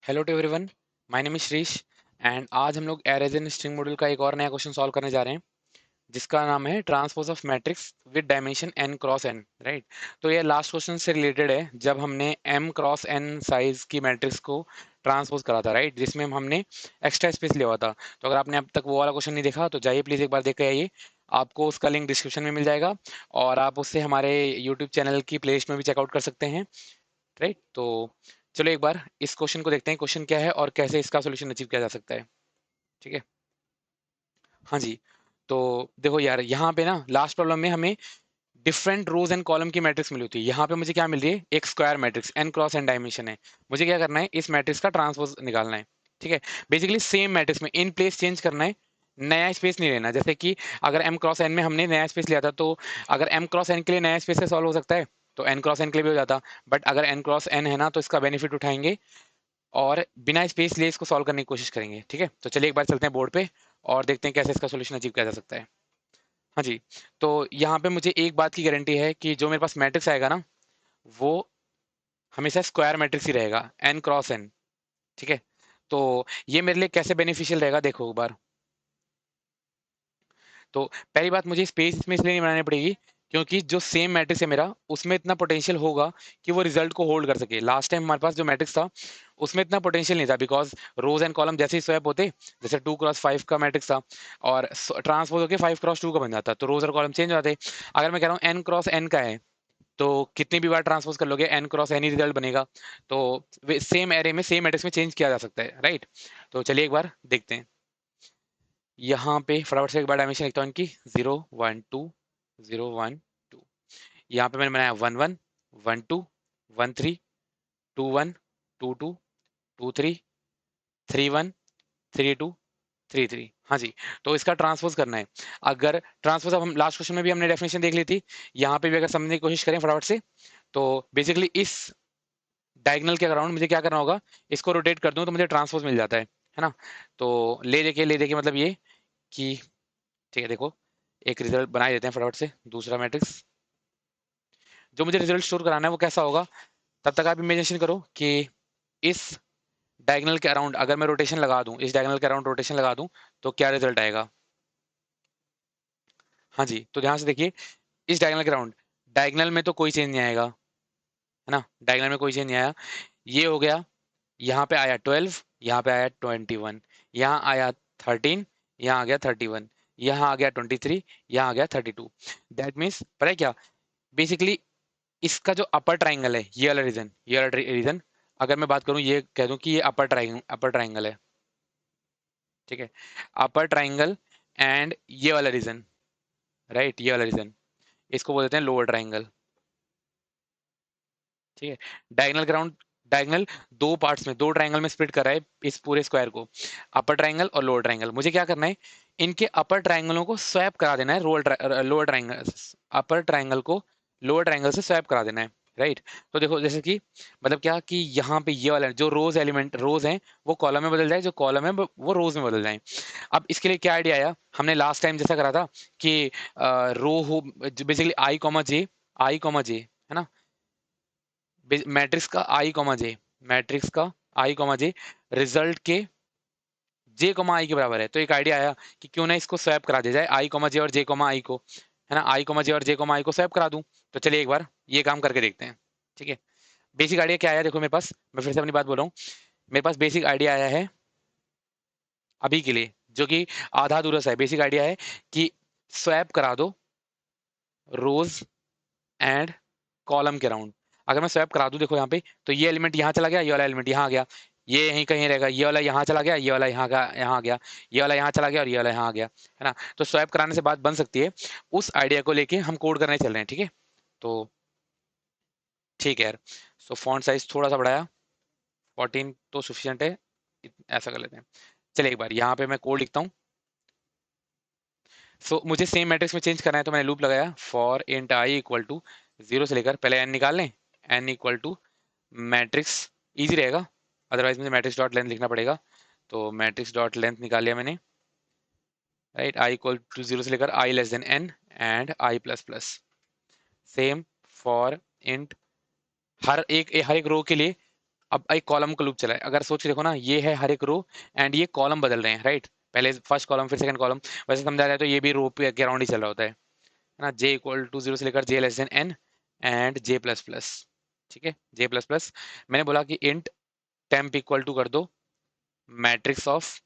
Hello to everyone. My name is Shrish and आज हम लोग एरेज एंड स्ट्रिंग मॉड्यूल का एक और नया क्वेश्चन सॉल्व करने जा रहे हैं जिसका नाम है transpose of matrix with dimension n cross n। Right. तो ये लास्ट क्वेश्चन से रिलेटेड है जब हमने m क्रॉस n साइज की मैट्रिक्स को ट्रांसपोज करा था, राइट, जिसमें हमने एक्स्ट्रा स्पेस लिया हुआ था। तो अगर आपने अब तक वो वाला क्वेश्चन नहीं देखा तो जाइए प्लीज़ एक बार देख के आइए। आपको उसका लिंक डिस्क्रिप्शन में मिल जाएगा और आप उससे हमारे यूट्यूब चैनल की प्लेलिस्ट में भी चेकआउट कर सकते हैं। राइट। तो चलो एक बार इस क्वेश्चन को देखते हैं, क्वेश्चन क्या है और कैसे इसका सॉल्यूशन अचीव किया जा सकता है। ठीक है। हाँ जी। तो देखो यार, यहाँ पे ना लास्ट प्रॉब्लम में हमें डिफरेंट रोज एंड कॉलम की मैट्रिक्स मिली होती है। यहाँ पे मुझे क्या मिल रही है, एक square matrix n cross n dimension है। मुझे क्या करना है, इस मैट्रिक्स का ट्रांसपोज निकालना है। ठीक है। बेसिकली सेम मैट्रिक्स में इन प्लेस चेंज करना है, नया स्पेस नहीं लेना। जैसे कि अगर m क्रॉस n में हमने नया स्पेस लिया था तो अगर m क्रॉस n के लिए नया स्पेस से सॉल्व हो सकता है तो n क्रॉस n के लिए भी हो जाता। बट अगर n क्रॉस n है ना तो इसका बेनिफिट उठाएंगे और बिना स्पेस लिए इसको सॉल्व करने की कोशिश करेंगे। ठीक है। तो चलिए एक बार चलते हैं बोर्ड पे और देखते हैं कैसे इसका सोल्यूशन अचीव किया जा सकता है। हाँ जी। तो यहाँ पे मुझे एक बात की गारंटी है कि जो मेरे पास मैट्रिक्स आएगा ना वो हमेशा स्क्वायर मैट्रिक्स ही रहेगा, एन क्रॉस एन। ठीक है। तो ये मेरे लिए कैसे बेनिफिशियल रहेगा देखो एक बार। तो पहली बात, मुझे स्पेस इसमें इसलिए नहीं बनानी पड़ेगी क्योंकि जो सेम मैट्रिक्स है मेरा उसमें इतना पोटेंशियल होगा कि वो रिजल्ट को होल्ड कर सके। लास्ट टाइम हमारे पास जो मैट्रिक्स था उसमें इतना पोटेंशियल नहीं था बिकॉज रोज एंड कॉलम जैसे ही स्वैप होते, जैसे 2x5 का मैट्रिक्स था और ट्रांसपोज होकर 5x2 का बन जाता तो रोज और कॉलम चेंज हो जाते। अगर मैं कह रहा हूँ n×n का है तो कितनी भी बार ट्रांसपोज कर लोगे n×n ही रिजल्ट बनेगा। तो सेम एरे में सेम मैट्रिक्स में चेंज किया जा सकता है, राइट। तो चलिए एक बार देखते हैं। यहाँ पे फटाफट से एक बार डायमेंशन लिखता हूँ इनकी, 0 1 2 0 1 2। यहाँ पे मैंने बनाया 1 1 1 2 1 2 2 2 3 3 1 3 2 3 3। हाँ जी। तो इसका ट्रांसपोज करना है। अगर ट्रांसपोज, अब हम लास्ट क्वेश्चन में भी हमने डेफिनेशन देख ली थी, यहाँ पे भी अगर समझने की कोशिश करें फटाफट से तो बेसिकली इस डायगोनल के अराउंड मुझे क्या करना होगा, इसको रोटेट कर दूं तो मुझे ट्रांसपोज मिल जाता है ना। तो ले देखिए मतलब ये कि ठीक है, देखो एक रिजल्ट बना ही देते हैं फटाफट से, दूसरा मैट्रिक्स। जो मुझे रिजल्ट स्टोर कराना है वो कैसा होगा, तब तक आप इमेजिनेशन करो कि इस डायगोनल के अराउंड अगर मैं रोटेशन लगा दूं, इस डायगोनल के अराउंड रोटेशन लगा दूं तो क्या रिजल्ट आएगा। हाँ जी। तो ध्यान से देखिए, इस डायगोनल के अराउंड, डायगोनल में तो कोई चेंज नहीं आएगा, है ना, डायगोनल में कोई चेंज नहीं आया। ये हो गया, यहाँ पे आया 12, यहाँ पे आया 21, यहाँ आया 13, यहाँ आ गया 31, यहाँ आ गया 23, यहाँ आ गया 32। दैट मीन्स पता है क्या, बेसिकली इसका जो अपर ट्राइंगल है, ये वाला रीजन अगर मैं बात करूं, ये कह दूं कि ये अपर ट्राइंगल है। ठीक है। अपर ट्राइंगल एंड ये वाला रीजन, राइट, ये वाला रीजन इसको बोल देते हैं लोअर ट्राइंगल। ठीक है। डायगोनल ग्राउंड, डायगोनल दो पार्ट्स में, दो ट्राइंगल में स्प्लिट कर रहा है इस पूरे स्क्वायर को, अपर ट्राइंगल और लोअर ट्राइंगल। मुझे क्या करना है, इनके अपर ट्राइंगलों को स्वैप करा देना है लोअर ट्राइंगल, अपर ट्राइंगल को लोअर ट्राइंगल से स्वैप करा देना है, राइट। तो देखो जैसे कि मतलब क्या कि यहाँ पे ये वाला जो रोज एलिमेंट रोज हैं वो कॉलम में बदल जाए, जो कॉलम है वो रोज में बदल जाए। अब इसके लिए क्या आइडिया आया, हमने लास्ट टाइम जैसा करा था कि रो हो, बेसिकली आई कॉमा जे है ना, मैट्रिक्स का आई कॉमा जे रिजल्ट के जे, आई के बराबर है। तो एक आइडिया आया कि क्यों ना इसको स्वैप करा दिया जाए, आई, जे और जे, आई को, है ना, आई, जे और जे, आई को स्वैप करा दूं। तो चलिए एक बार ये काम करके देखते हैं। ठीक है। बेसिक आइडिया क्या आया देखो मेरे पास, मैं फिर से अपनी बात बोल रहा हूँ। मेरे पास बेसिक आइडिया आया है अभी के लिए, जो कि आधा अधूरा सा है। बेसिक आइडिया है कि स्वैप करा दो रोज एंड कॉलम के राउंड। अगर मैं स्वैप करा दूं देखो यहाँ पे, तो ये एलिमेंट यहाँ चला गया, ये वाला एलिमेंट यहाँ आ गया, ये यहीं कहीं रहेगा, ये वाला यहाँ चला गया, ये वाला यहाँ आ गया, ये वाला यहाँ चला गया और ये वाला यहाँ आ गया, है ना। तो स्वैप कराने से बात बन सकती है। उस आइडिया को लेके हम कोड करने चल रहे हैं। ठीक है। तो ठीक है यार। सो फॉन्ट साइज थोड़ा सा बढ़ाया, 14 तो सफिशियंट है, ऐसा कर लेते हैं। चलिए एक बार यहाँ पे मैं कोड लिखता हूँ। मुझे सेम मैट्रिक्स में चेंज करना है तो मैंने लूप लगाया for int i equal to 0 से लेकर, पहले n निकाल लें, n equal to matrix, easy रहेगा, अदरवाइज मुझे मैट्रिक्स डॉट लेंथ लिखना पड़ेगा। तो मैट्रिक्स डॉट लेंथ निकाल लिया मैंने, राइट, आई इक्वल टू 0 से लेकर i less than n and i plus plus. Same for इंट हर एक रो के लिए अब एक कॉलम का लूप चला है, अगर सोच के देखो ना, ये है हर एक रो एंड ये कॉलम बदल रहे हैं, राइट? पहले फर्स्ट कॉलम फिर सेकंड कॉलम, वैसे समझा जाए तो ये भी रो पे के अराउंड ही चल रहा होता है ना? जे इक्वल टू जीरो से लेकर j less than n and j plus plus. ठीक है, जे प्लस प्लस। मैंने बोला कि इंट टेम्प इक्वल टू कर दो matrix of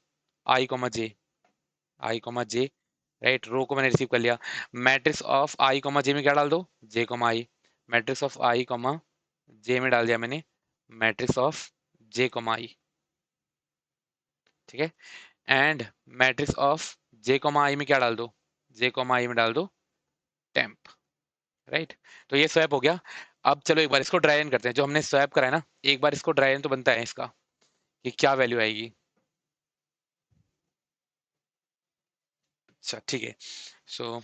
i comma j, i comma j, right? Row को मैंने रिसीव कर लिया। Matrix of i comma j में क्या डाल दो? J comma i. Matrix of i comma j में डाल दिया मैंने matrix of j comma i. ठीक है, and matrix of j comma i में क्या डाल दो? जे कॉमा आई में डाल दो टेम्प, राइट? तो ये स्वैप हो गया। अब चलो एक बार इसको ड्राई रन करते हैं, जो हमने स्वैप करा है ना, एक बार इसको ड्राई रन तो बनता है इसका कि क्या वैल्यू आएगी। अच्छा ठीक है, सो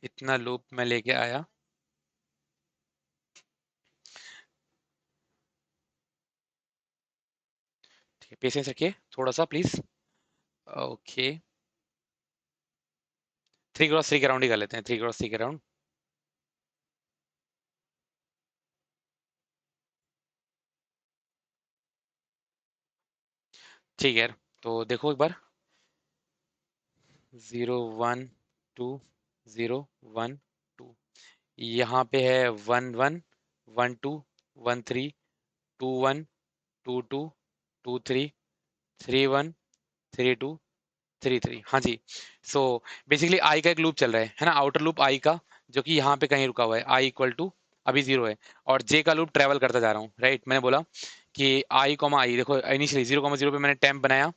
इतना लूप मैं लेके आया। ठीक है, पेशेंस रखिए थोड़ा सा प्लीज। ओके, 3 क्रॉस 3 के राउंड ही कर लेते हैं, 3 क्रॉस 3 के राउंड। ठीक है, तो देखो एक बार, 0 1 2 0 1 2, यहाँ पे है 1 1 1 2 1 2 2 2 3 3 1 3 2 3 3 हाँ जी। सो बेसिकली आई का एक लूप चल रहा है ना, आउटर लूप आई का, जो कि यहाँ पे कहीं रुका हुआ है, आई इक्वल टू अभी 0 है, और जे का लूप ट्रेवल करता जा रहा हूँ, राइट? मैंने बोला कि आई कॉमा आई, देखो इनिशियली 0 कॉमा 0 पे मैंने टेम्प बनाया,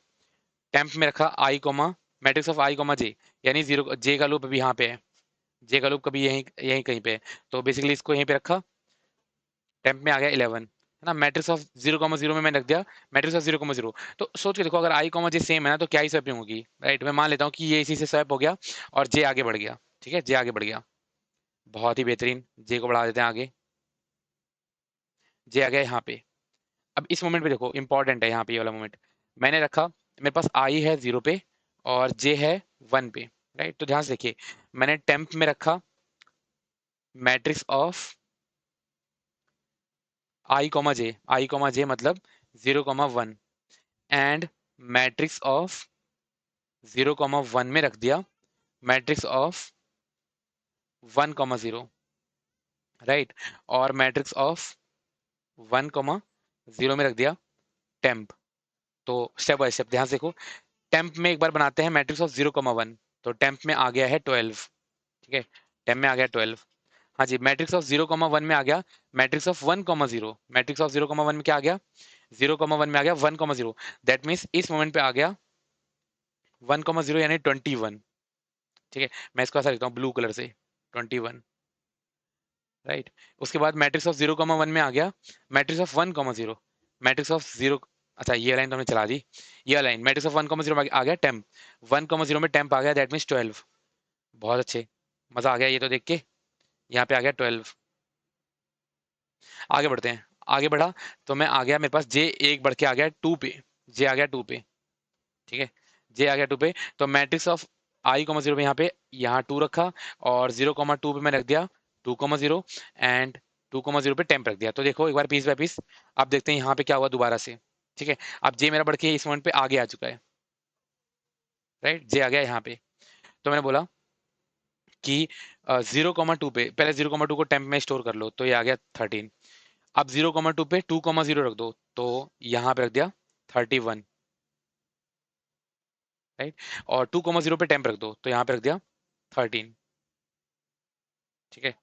टेम्प में रखा i comma matrix of i comma j, यानी जीरो, जे का लूप अभी यहाँ पे है, जे का लूप कभी यहीं यहीं कहीं पे है, तो बेसिकली इसको यहीं पे रखा, टेम्प में आ गया 11, है ना? मैट्रिक्स ऑफ 0 कॉमा 0 में मैंने रख दिया मैट्रिक्स ऑफ 0 कॉमा 0। तो सोच के देखो, अगर आई कॉमा जे सेम है ना, तो क्या ही स्वैपिंग होगी, राइट? मैं मान लेता हूँ कि ये इसी से स्वैप हो गया और जे आगे बढ़ गया। ठीक है, जे आगे बढ़ गया, बहुत ही बेहतरीन। जे को बढ़ा देते हैं आगे, जे आ गया यहाँ पे। अब इस मोमेंट पे देखो, इंपॉर्टेंट है यहाँ पे ये वाला मोमेंट, मैंने रखा, मेरे पास आई है 0 पे और जे है 1 पे, राइट? तो ध्यान से देखिए, मैंने टेम्प में रखा मैट्रिक्स ऑफ आई कॉमा जे मतलब 0 comma 1, and matrix of 0 comma 1 में रख दिया मैट्रिक्स ऑफ 1 कॉमा 0, राइट? और मैट्रिक्स ऑफ 1 कॉमा 0 में रख दिया टेम्प। तो स्टेप बाय स्टेप ध्यान से देखो, टेम्प में एक बार बनाते हैं मैट्रिक्स ऑफ 0 कॉमा 1, तो टेम्प में आ गया है 12। ठीक है, टेम्प में आ गया 12। हाँ जी, मैट्रिक्स ऑफ 0 कॉमा 1 में आ गया matrix of 1 comma 0, matrix of 0 comma 1 में क्या आ गया? 0 कॉमा 1 में आ गया 1 कॉमा 0, दैट मीन्स इस मोमेंट पे आ गया 1 कॉमा 0 यानी 21। ठीक है, मैं इसको ऐसा लिखता हूँ ब्लू कलर से, 21, राइट? उसके बाद मैट्रिक्स ऑफ 0 कॉमा 1 में आ गया matrix of 1 comma 0, matrix of 0, अच्छा ये लाइन तो हमने चला दी, ये लाइन मैट्रिक्स ऑफ 1 कॉमा 0 में आ गया टेम्प, 1 कॉमा 0 में टेम्प आ गया, दैट मीन्स 12। बहुत अच्छे, मजा आ गया ये तो देख के। यहाँ पे आ गया 12। आगे बढ़ते हैं, आगे बढ़ा तो मैं आ गया, मेरे पास जे एक बढ़ के आ गया 2 पे, जे आ गया 2 पे। ठीक है, जे आ गया 2 पे, तो मैट्रिक्स ऑफ I कॉमा 0 में यहाँ 2 रखा, और 0 कॉमा 2 पे मैं रख दिया 2 कॉमा 0, एंड 2 कॉमा 0 पे टेम्प रख दिया। तो देखो एक बार पीस बाय पीस, अब देखते हैं यहाँ पे क्या हुआ दोबारा से। ठीक है, अब जे मेरा बढ़ के इस पॉइंट पे आगे आ चुका है, राइट? जे आ गया यहाँ पे। तो मैंने बोला कि 0 कॉमा 2 पे, पहले 0 कॉमा 2 को टेम्प में स्टोर कर लो, तो ये आ गया 13। अब 0 कॉमा 2 पे 2 कॉमा 0 रख दो, तो यहाँ पे रख दिया 31, राइट? और 2 कॉमा 0 पे टेम्प रख दो, तो यहाँ पे रख दिया 13। ठीक है,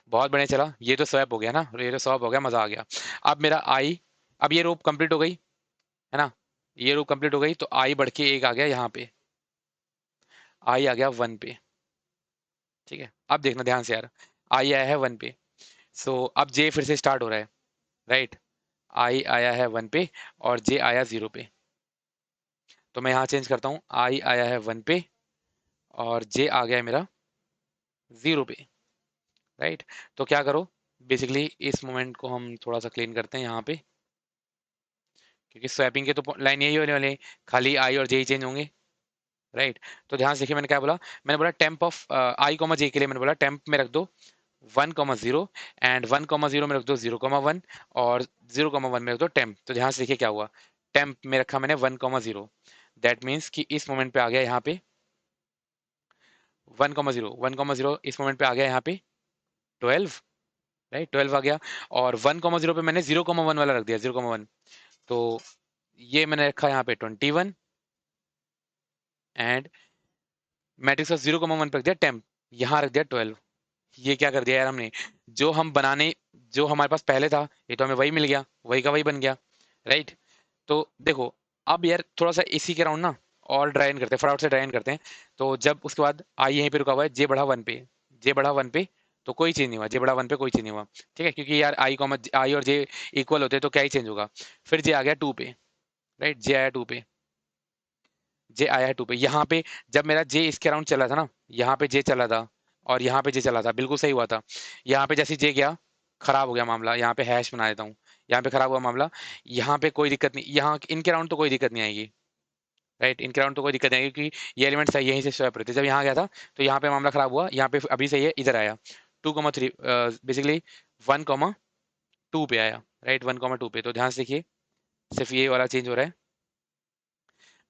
बहुत बढ़िया चला, ये तो स्वैप हो गया ना, ये तो स्वैप हो गया, मजा आ गया। अब मेरा आई, अब ये रोप कंप्लीट हो गई, है ना? ये रोप कंप्लीट हो गई, तो आई बढ़ के एक आ गया यहाँ पे, आई आ गया 1 पे। ठीक है, अब देखना ध्यान से यार, आई आया है 1 पे, सो अब जे फिर से स्टार्ट हो रहा है, राइट? आई आया है 1 पे और जे आया 0 पे, तो मैं यहाँ चेंज करता हूँ, आई आया है 1 पे और जे आ गया है मेरा 0 पे, राइट? तो क्या करो, बेसिकली इस मोमेंट को हम थोड़ा सा क्लीन करते हैं यहाँ पे, क्योंकि स्वैपिंग के तो लाइन यही होने वाले हैं, खाली आई और जे ही चेंज होंगे, राइट? तो ध्यान से देखिए, मैंने क्या बोला, मैंने बोला टेम्प ऑफ आई कॉमा जे के लिए मैंने बोला टेम्प में रख दो 1,0 एंड 1,0 में रख दो 0,1 और 0,1 में रख दो टेम्प। तो ध्यान से देखिए क्या हुआ, टेम्प में रखा मैंने 1,0, दैट मीन्स कि इस मोमेंट पे आ गया यहाँ पे 1,0, 1,0 इस मोमेंट पे आ गया यहाँ पे 12, राइट 12 आ गया। और 1,0 पे मैंने 0,1 वाला रख दिया 0,1, तो ये मैंने रखा यहाँ पे 21 एंड मैट्रिक्स ऑफ 0,1 पे रख दिया टेम्प, यहाँ रख दिया 12। ये क्या कर दिया यार हमने, जो हम बनाने जो हमारे पास पहले था ये तो हमें वही मिल गया, वही का वही बन गया, राइट। तो देखो अब यार थोड़ा सा इसी के राउंड ना और ड्राइन करते हैं, फटाफट से ड्राइन करते हैं। तो जब उसके बाद आई यहीं पे रुका हुआ है, जे बढ़ा 1 पे, जे बढ़ा 1 पे, तो कोई चेंज नहीं हुआ, जे बढ़ा 1 पे कोई चेंज नहीं हुआ, ठीक है, क्योंकि यार आई और जे इक्वल होते तो क्या ही चेंज होगा। फिर जे आ गया 2 पे, राइट, जे आया 2 पे, जे आया है 2 पे। यहाँ पे जब मेरा जे इसके अराउंड चला था ना, यहाँ पे जे चला था और यहाँ पे जे चला था, बिल्कुल सही हुआ था। यहाँ पे जैसे जे गया खराब हो गया मामला, यहाँ पे हैश बना देता हूँ, यहाँ पे खराब हुआ मामला। यहाँ पे कोई दिक्कत नहीं, यहाँ इनके राउंड तो कोई दिक्कत नहीं आएगी, राइट, इनके राउंड तो कोई दिक्कत नहीं आएगी क्योंकि ये एलिमेंट सही यहीं से स्वैप रहते। जब यहाँ गया था तो यहाँ पे मामला खराब हुआ, यहाँ पे अभी सही है, इधर आया 2,3, बेसिकली 1,2 पे आया, राइट 1,2 पे। तो ध्यान से देखिए सिर्फ ये वाला चेंज हो रहा है,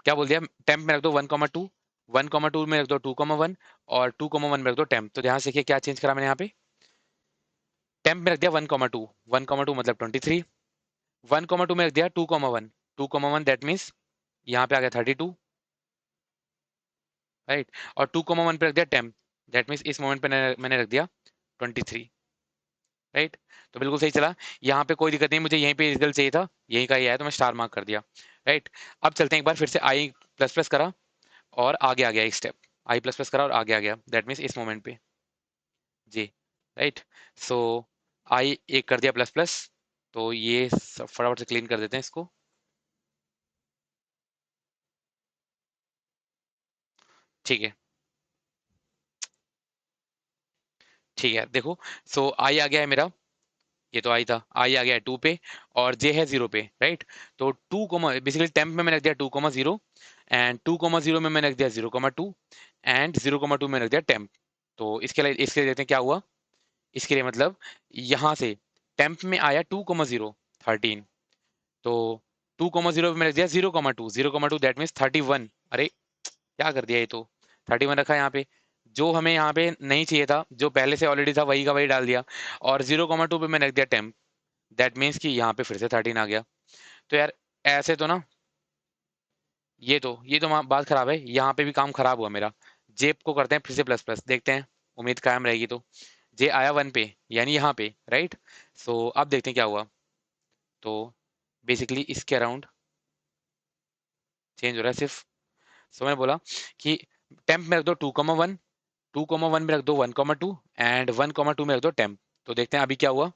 क्या बोल दिया, टेम्प में रख दो 1,2, 1,2 में रख दो 2,1 और 2,1 में रख दो टेम्प। तो ध्यान से देखिए क्या चेंज करा मैंने यहाँ पे, टेम्प में रख दिया 1,2, 1,2 मतलब 23, 1,2 में रख दिया 2,1, 2,1 दैट मीन्स यहाँ पे आ गया 32, राइट, और 2,1 पे रख दिया टेम्प, दैट मीन्स इस मोमेंट पे मैंने रख दिया 23, राइट। तो बिल्कुल सही चला, यहाँ पे कोई दिक्कत नहीं, मुझे यहीं पे रिजल्ट चाहिए था, यहीं का ही आया तो मैं स्टार मार्क कर दिया, राइट। अब चलते हैं एक बार फिर से, आई प्लस प्लस करा और आगे आ गया एक स्टेप, आई प्लस प्लस करा और आगे आ गया, दैट मीन्स इस मोमेंट पे जी, राइट। सो आई एक कर दिया प्लस प्लस, तो ये फटाफट से क्लीन कर देते हैं इसको, ठीक है, ठीक है। देखो सो आई आ गया है मेरा, ये तो आई था, आई आ गया है 2 पे और जे है 0 पे, राइट। तो 2 कोमा बेसिकली टेम्प में मैंने रख दिया 2,0 एंड 2,0 में मैंने रख दिया 0,2 एंड 0,2 में रख दिया टेम्प। तो इसके लिए देखते हैं क्या हुआ, इसके लिए मतलब यहाँ से टेम्प में आया 2,0 13, तो 2,0 पे मैंने रख दिया 0,2, 0,2 दैट मीन्स 31। अरे क्या कर दिया, ये तो 31 रखा है यहाँ पे, जो हमें यहाँ पे नहीं चाहिए था, जो पहले से ऑलरेडी था वही का वही डाल दिया, और 0,2 पे मैंने रख दिया टेम्प, दैट मीन्स कि यहाँ पे फिर से 13 आ गया। तो यार ऐसे तो ना, ये तो बात खराब है, यहाँ पे भी काम खराब हुआ मेरा। जेब को करते हैं फिर से प्लस प्लस, देखते हैं उम्मीद कायम रहेगी। तो जे आया 1 पे यानी यहाँ पे, राइट। सो अब देखते हैं क्या हुआ। तो बेसिकली इसके अराउंड चेंज हो रहा है सिर्फ। सो मैंने बोला कि टेम्प में रख दो 2,1, 2,1 में रख दो 1,2 एंड 1,2 में रख दो टेम्प। तो देखते हैं अभी क्या हुआ।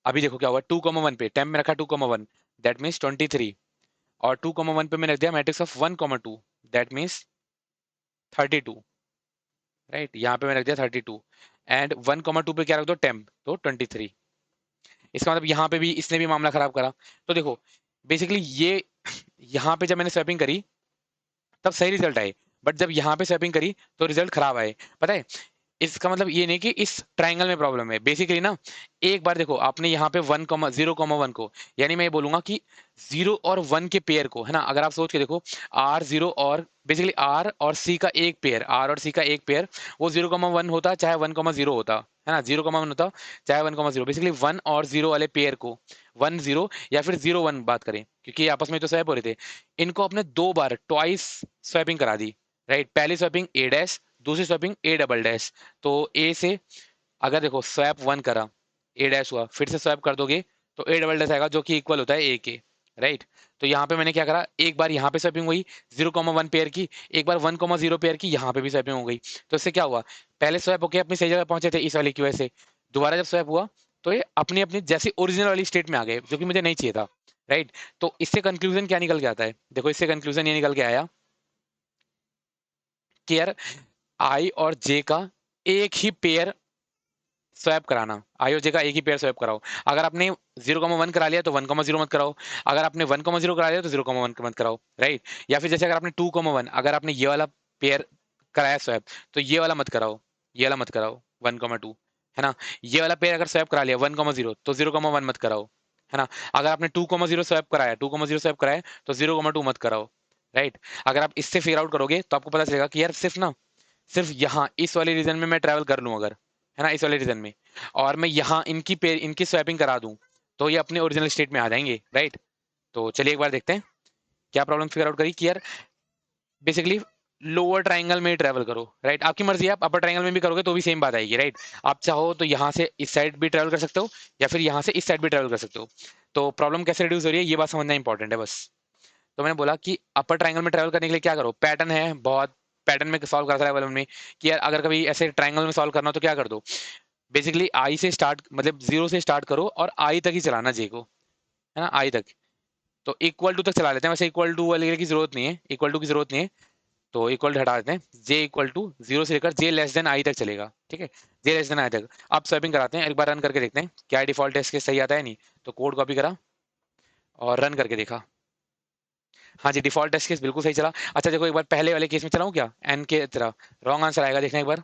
अभी देखो क्या हुआ, 2,1 पे टेम्प में रखा 2,1, दैट मीन्स 23, और 2,1 पे मैंने रख दिया matrix of 1,2, that means 32, right. यहाँ पे मैंने रख दिया 32 एंड 1,2 पे क्या रख दो टेम्प, तो 23। इसका मतलब यहाँ पे भी इसने भी मामला खराब करा। तो देखो बेसिकली ये यहाँ पे जब मैंने स्वैपिंग करी तब सही रिजल्ट आए, बट जब यहाँ पे स्वैपिंग करी तो रिजल्ट खराब आए, पता है। इसका मतलब ये नहीं कि इस ट्रायंगल में प्रॉब्लम है, बेसिकली ना एक बार देखो आपने यहाँ पे 1,0,1 को, यानी मैं ये बोलूंगा कि 0 और 1 के पेयर को, है ना, अगर आप सोच के देखो आर जीरो और बेसिकली आर और सी का एक पेयर, आर और सी का एक पेयर, वो 0,1 होता चाहे 1,0 होता, है ना, 0,1 होता चाहे 1,0, बेसिकली 1 और 0 वाले पेयर को, 1,0 या फिर 0,1 बात करें क्योंकि ये आपस में तो स्वैप हो रहे थे, इनको आपने दो बार ट्वाइस स्वैपिंग करा दी, राइट। पहली स्वैपिंग ए डैश, दूसरी स्वैपिंग ए डबल डैश। तो ए से अगर देखो स्वैप 1 करा, ए डैश हुआ, फिर से स्वैप कर दोगे तो ए डबल डैश आएगा जो कि इक्वल होता है ए के, राइट। तो यहाँ पे मैंने क्या करा, एक बार यहाँ पे स्वैपिंग हुई 0,1 पेयर की, एक बार 1,0 पेयर की, यहाँ पे भी स्वैपिंग हो गई। तो इससे क्या हुआ, पहले स्वैप होके अपनी सही जगह पहुंचे थे इस वाले की वजह से, दोबारा जब स्वैप हुआ तो ये अपनी अपनी जैसी ओरिजिनल वाली स्टेट में आ गए जो कि मुझे नहीं चाहिए था, राइट। तो इससे कंक्लूजन क्या निकल के आता है, देखो इससे कंक्लूजन ये निकल के आया कि यार आई और जे का एक ही पेयर स्वैप कराना, आई और जे का एक ही पेयर स्वैप कराओ। अगर आपने 0,1 करा लिया तो 1,0 मत कराओ, अगर आपने 1,0 करा लिया तो 0,1 मत कराओ, राइट। या फिर जैसे अगर आपने 2,1, अगर आपने ये वाला पेयर कराया स्वैप तो ये वाला मत कराओ, ये वाला मत कराओ, 1,2, है ना। ये वाला पेयर अगर स्वैप करा लिया 1,0 तो 0,1 मत कराओ, है ना। अगर आपने 2,0 स्वैप कराया 2,0 स्वैप कराया तो 0,2 मत कराओ, राइट। अगर आप इससे फिगर आउट करोगे तो आपको पता चलेगा कि यार सिर्फ ना, सिर्फ यहाँ इस वाले रीजन में मैं ट्रैवल कर लूँ अगर, है ना, इस वाले रीजन में, और मैं यहाँ इनकी पेयर इनकी स्वैपिंग करा दूं, तो ये अपने ओरिजिनल स्टेट में आ जाएंगे, राइट। तो चलिए एक बार देखते हैं क्या प्रॉब्लम फिगर आउट करी कि यार बेसिकली लोअर ट्राइंगल में ट्रेवल करो, राइट। आपकी मर्जी है, आप अपर ट्राइंगल में भी करोगे तो भी सेम बात आएगी, राइट। आप चाहो तो यहाँ से इस साइड भी ट्रेवल कर सकते हो या फिर यहाँ से इस साइड भी ट्रेवल कर सकते हो। तो प्रॉब्लम कैसे रिड्यूस हो रही है ये बात समझना इंपॉर्टेंट है बस। तो मैंने बोला कि अपर ट्राइंगल में ट्रेवल करने के लिए क्या करो, पैटर्न है बहुत, पैटर्न में सॉल्व करता है में कि यार अगर कभी ऐसे ट्राइंगल में सॉल्व करना हो तो क्या कर दो, बेसिकली आई से स्टार्ट, मतलब जीरो से स्टार्ट करो और आई तक ही चलाना जे को, है ना, आई तक। तो इक्वल टू तक चला लेते हैं, वैसे इक्वल टू वाले की जरूरत नहीं है, इक्वल टू की जरूरत नहीं है। तो इक्वल हटा देते हैं, जे इक्वल टू जीरो से लेकर जे लेस देन आई तक चलेगा, ठीक है। जे लेस देन आई तक अब स्वैपिंग कराते हैं, एक बार रन करके देखते हैं क्या डिफॉल्ट टेस्ट केस सही आता है नहीं। तो कोड कॉपी करा और रन करके देखा, हाँ जी डिफॉल्ट टेस्ट केस बिल्कुल सही चला। अच्छा देखो एक बार पहले वाले केस में चलाऊं क्या, एन के तरह रॉन्ग आंसर आएगा, देखना एक बार।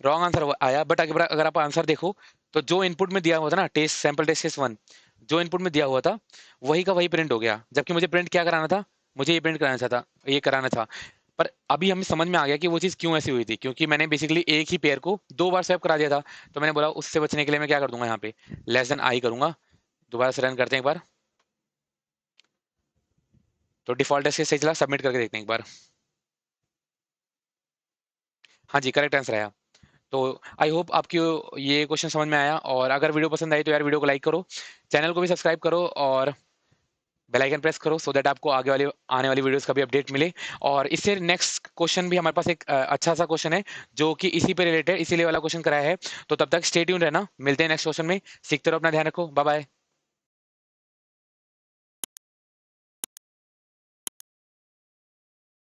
रॉन्ग आंसर आया, बट अगर अगर आप आंसर देखो तो जो इनपुट में दिया हुआ था ना, टेस्ट सैंपल टेस्ट केस 1, जो इनपुट में दिया हुआ था वही का वही प्रिंट हो गया, जबकि मुझे प्रिंट क्या कराना था, मुझे ये प्रिंट कराना था, ये कराना था। पर अभी हमें समझ में आ गया कि वो चीज़ क्यों ऐसी हुई थी, क्योंकि मैंने बेसिकली एक ही पेयर को दो बार स्वैप करा दिया था। तो मैंने बोला उससे बचने के लिए मैं क्या कर दूंगा, यहाँ पे लेस देन आई करूंगा। दोबारा से रन करते हैं एक बार, तो डिफॉल्ट टेस्ट केस सही चला, सबमिट करके देखते हैं एक बार। हाँ जी करेक्ट आंसर आया। तो आई होप आपकी ये क्वेश्चन समझ में आया, और अगर वीडियो पसंद आई तो यार वीडियो को लाइक करो, चैनल को भी सब्सक्राइब करो और बेल आइकन प्रेस करो, सो दैट आपको आगे वाली आने वाली वीडियोस का भी अपडेट मिले। और इससे नेक्स्ट क्वेश्चन भी हमारे पास एक अच्छा सा क्वेश्चन है जो कि इसी पे रिलेटेड, इसीलिए वाला क्वेश्चन कराया है। तो तब तक स्टे ट्यून रहना, मिलते हैं नेक्स्ट क्वेश्चन में। सीखते रहो, अपना ध्यान रखो, बाय बाय।